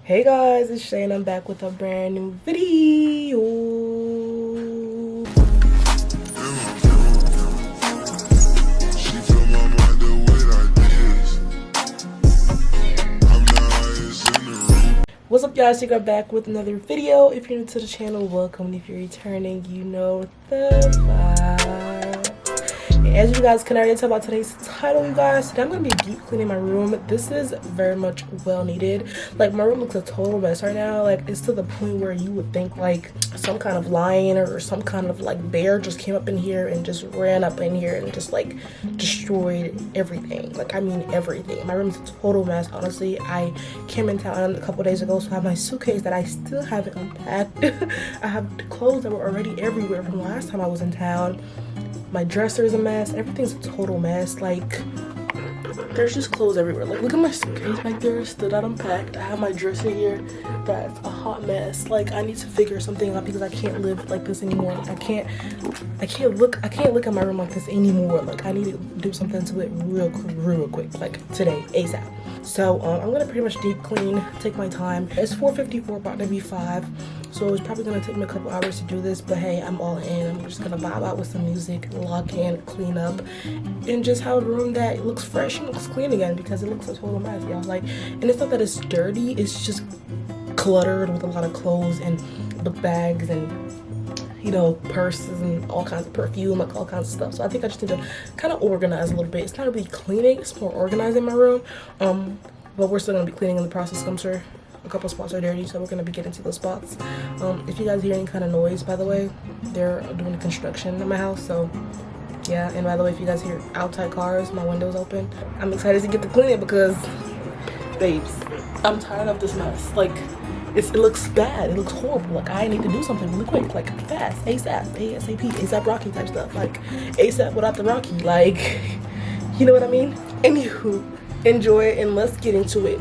Hey guys, it's Shae and I'm back with a brand new video. What's up y'all, Got back with another video. If you're new to the channel, welcome. If you're returning, you know the vibe. As you guys can already tell by today's title, you guys, today I'm gonna be deep cleaning my room. This is very much well needed. Like, my room looks a total mess right now. Like, it's to the point where you would think like some kind of lion or some kind of like bear just came up in here and just ran up in here and just like destroyed everything. Like, I mean everything. My room's a total mess, honestly. I came in town a couple days ago, so I have my suitcase that I still haven't unpacked. I have clothes that were already everywhere from last time I was in town. My dresser is a mess. Everything's a total mess. Like, there's just clothes everywhere. Like, look at my suitcase back there, still not unpacked. I have my dresser here that's a hot mess. Like, I need to figure something out because I can't live like this anymore. I can't look at my room like this anymore. Like, I need to do something to it real quick, like today, ASAP. So I'm gonna pretty much deep clean, take my time. It's 4:54, about to be 5, so it's probably gonna take me a couple hours to do this, but hey, I'm all in. I'm just gonna vibe out with some music, lock in, clean up, and just have a room that looks fresh and looks clean again, because it looks a total mess, y'all. Like, and it's not that it's dirty, it's just cluttered with a lot of clothes and book bags and, you know, purses and all kinds of perfume, like all kinds of stuff. So I think I just need to kind of organize a little bit. It's not really cleaning, it's more organizing my room. But we're still gonna be cleaning in the process. I'm sure a couple spots are dirty, so we're gonna be getting to those spots. If you guys hear any kind of noise, by the way, they're doing construction in my house, so yeah. And by the way, if you guys hear outside cars, my window's open. I'm excited to get to clean it because, babes, I'm tired of this mess. Like, it looks bad, it looks horrible. Like, I need to do something really quick, like fast, ASAP, ASAP, ASAP Rocky type stuff, like ASAP without the Rocky, like, you know what I mean? Anywho, enjoy it and let's get into it.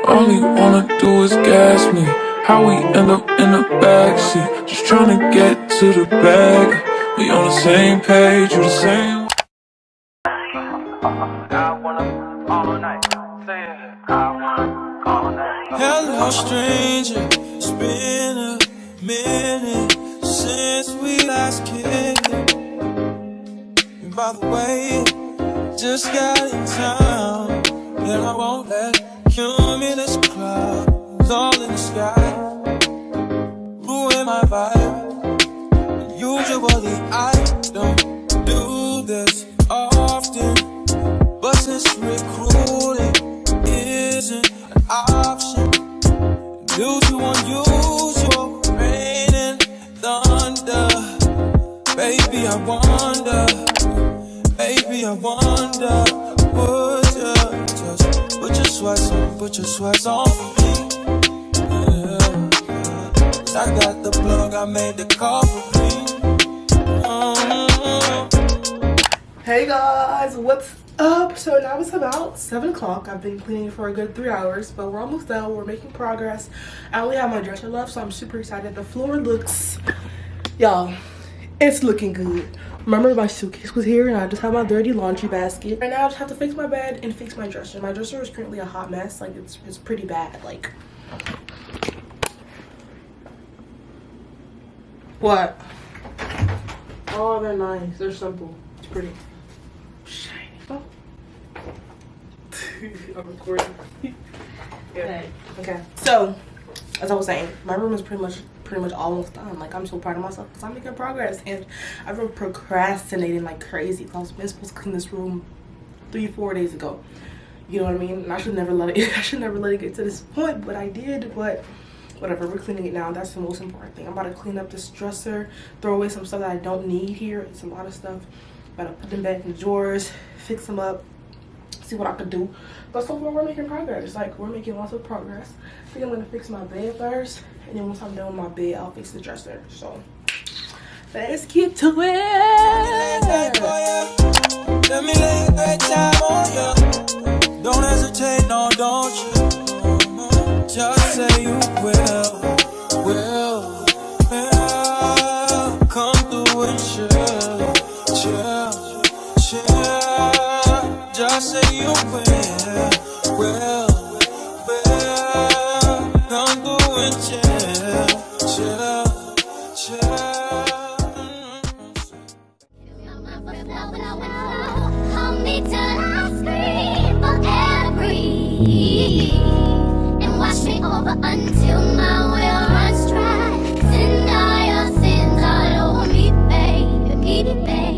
All he wanna do is gas me. How we end up in the backseat, just trying to get to the bag. We on the same page, you the same. Hello stranger, it's been a minute since we last kicked it. And by the way, just got in town, and I won't let cumulus clouds all in the sky ruin my vibe. Usually I don't do this often, but since recruiting isn't an option due to unusual rain and thunder, baby I wonder, would you just put your sweats on for me? Yeah. I got the plug, I made the call for me. Hey guys, what's up? So now it's about 7 o'clock. I've been cleaning for a good 3 hours, but we're almost done. We're making progress. I only have my dresser left, so I'm super excited. The floor looks, y'all, it's looking good. Remember, my suitcase was here and I just have my dirty laundry basket. Right now I just have to fix my bed and fix my dresser. My dresser is currently a hot mess. Like, it's pretty bad. Like, what? Oh, they're nice. They're simple. It's pretty shiny. Oh. I'm recording. Yeah. Okay. So, as I was saying, my room is pretty much almost done. Like, I'm so proud of myself because I'm making progress, and I've been procrastinating like crazy. I was supposed to clean this room 3-4 days ago. You know what I mean? And I should never let it. I should never let it get to this point, but I did. But whatever, we're cleaning it now. That's the most important thing. I'm about to clean up this dresser, throw away some stuff that I don't need here. It's a lot of stuff. I'm about to put them back in the drawers, fix them up, see what I could do. But so far, we're making progress. Like, we're making lots of progress. I think I'm gonna fix my bed first, and then once I'm done with my bed, I'll fix the dresser. So let's get to it. Let me lay a great time on you. Don't hesitate, no, don't you? Just say you will. Come and chill, chill, chill. Just say you will, come through and chill, chill, chill. Hold me till I scream forever, and wash me over until my will runs dry. Send all your sins all over me, baby, baby, baby.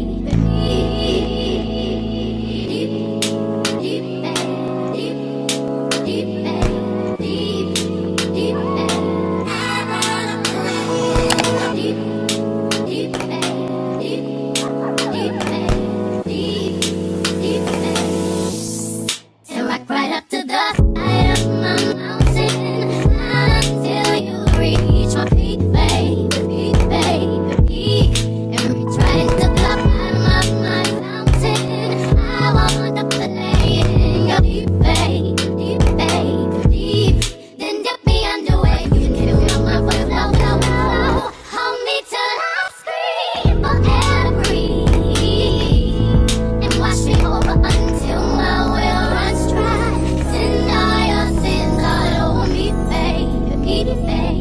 Right up to the side of my mountain until you reach my peak, baby, peak, baby, peak. And reach right into the bottom of my mountain. I want to play in your deep, baby, deep, baby, deep. Then dip me underway. You can feel my voice low, low, low. Hold me till I scream forever, and wash me over until my will runs dry. Send all your sins all over me, baby, baby, baby.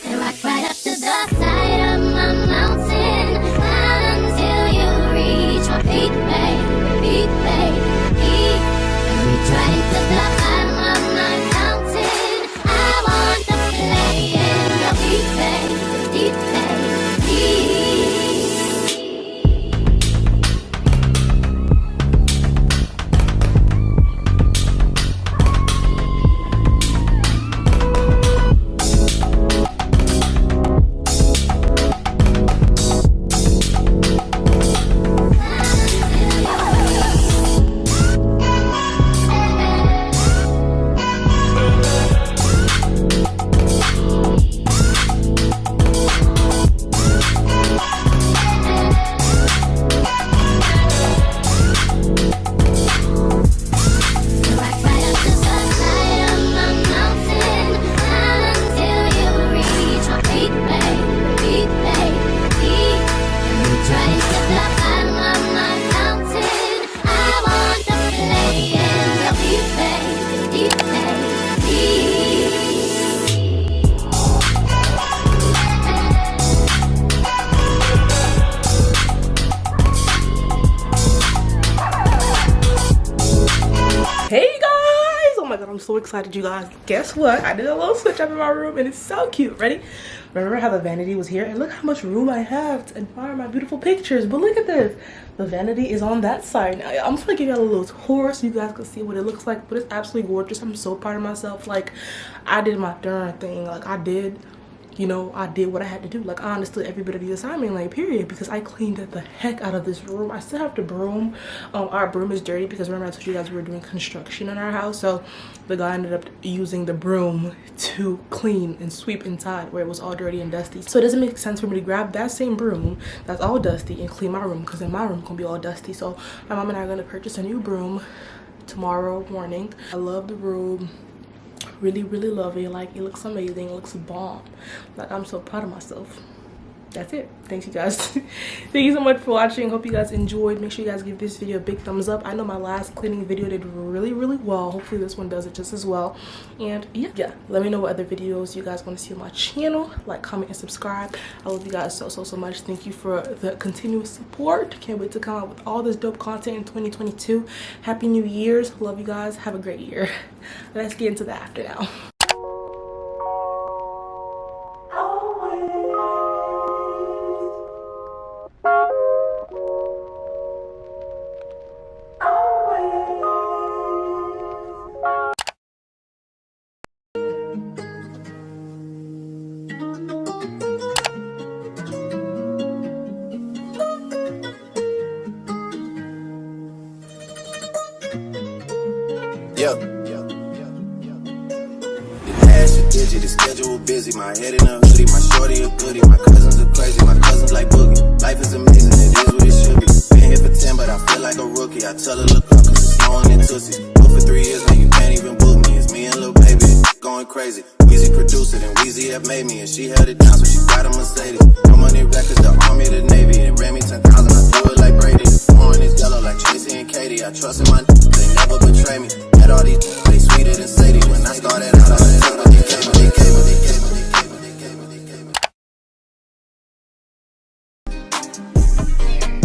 And rock right up to the side of my mountain until you reach my peak, baby, peak, baby, peak. And reach right into the bottom of my mountain. I want to play in your deep, baby, deep, baby, deep. Hey guys, oh my god, I'm so excited, you guys. Guess what? I did a little switch up in my room and it's so cute. Ready? Remember how the vanity was here? And look how much room I have to admire my beautiful pictures. But look at this, the vanity is on that side. Now I'm gonna give you a little tour so you guys can see what it looks like. But it's absolutely gorgeous. I'm so proud of myself. Like, I did my darn thing. Like, I did, you know, I did what I had to do. Like, I understood every bit of the assignment, like, period, because I cleaned the heck out of this room. I still have to broom. Our broom is dirty because remember I told you guys we were doing construction in our house, so the guy ended up using the broom to clean and sweep inside where it was all dirty and dusty. So it doesn't make sense for me to grab that same broom that's all dusty and clean my room, because then my room gonna be all dusty. So my mom and I are gonna purchase a new broom tomorrow morning. I love the room. Really love it. Like, it looks amazing. It looks bomb. Like, I'm so proud of myself. That's it. Thanks, you guys. Thank you so much for watching. Hope you guys enjoyed. Make sure you guys give this video a big thumbs up. I know my last cleaning video did really well. Hopefully this one does it just as well. And yeah, let me know what other videos you guys want to see on my channel. Like, comment, and subscribe. I love you guys so much. Thank you for the continuous support. Can't wait to come out with all this dope content in 2022. Happy New Year's. Love you guys. Have a great year. Let's get into the after now. Yeah. The cash is digit, the schedule busy. My head in a hoodie, my shorty a goodie. My cousins are crazy, my cousins like boogie. Life is amazing, it is what it should be. Been here for 10, but I feel like a rookie. I tell her look up, cause it's snowing in Tootsie. Go for 3 years, now you can't even book me. It's me and Lil Baby, going crazy. Weezy produced it and Weezy have made me, and she held it down so she got a Mercedes. No money records, the army, the navy. It ran me 10,000, I do it like Brady. The foreign is yellow like Tracy and Katie. I trust in my they never betray me. Met all these they sweeter than Sadie. When I started out, I had what they gave me, they gave me, they gave me, they gave me, they gave me, they gave me.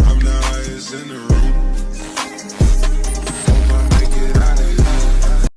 I'm the highest in the room.